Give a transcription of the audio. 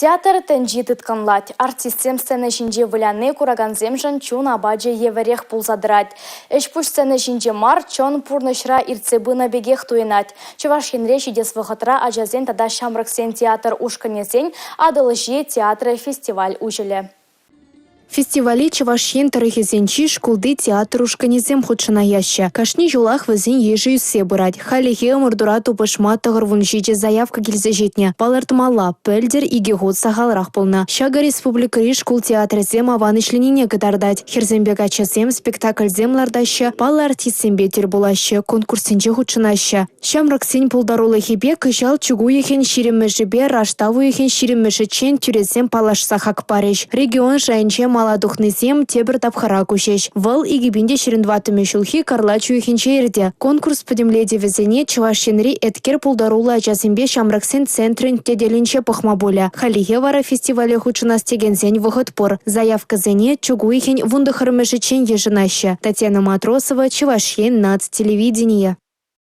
Театр тенджи тытканлать. Артистсем сцена жинже выляны кураганзем жан чун абаджи еверех пулзадырать. Эшпуш сцена жинже мар чон пурнышра ирцебына бегех туенать. Чуваш енреши дес вахатра ажазен тада шамраксен театр ушканезен, адылыжи театры фестиваль ужеле. Фестивале Чувашьен тарыхизенчи школды театр ушканезем худшанаяща. Кашни жулах вазин ежи юссе бырать. Халихе мурдурату пышма тағырвунжиже заявка келзежетне. Палартмала, пельдер иге год сахалрах полна. Шага республикари школ театрзем аванышленіне катардать. Херзембек ачасем спектакльзем лардаща. Пала артистсембе тербулаща. Конкурсенче худшанаща. Шамраксен пулдарулы хебе кыжал чугу ехен ширеммежебе раштаву ехен ширеммежечен тюрезем палаш сахак пареш. Регион жайынче маладухнызем тебір тапхара кушеш. Вал игибинде ширендватыме шулхи карлачу ехенче. Конкурс подемледе везене Чувашьенри эткер пулдарула ачасембе Шамраксен центрын теделинче пахма боля. Халихе вара фестивале худшынас тегензен выходпор. Заявка зене чугу ехен вундахармежечен ежинаща. Татьяна Матросова, Чувашьен нацтелевидение.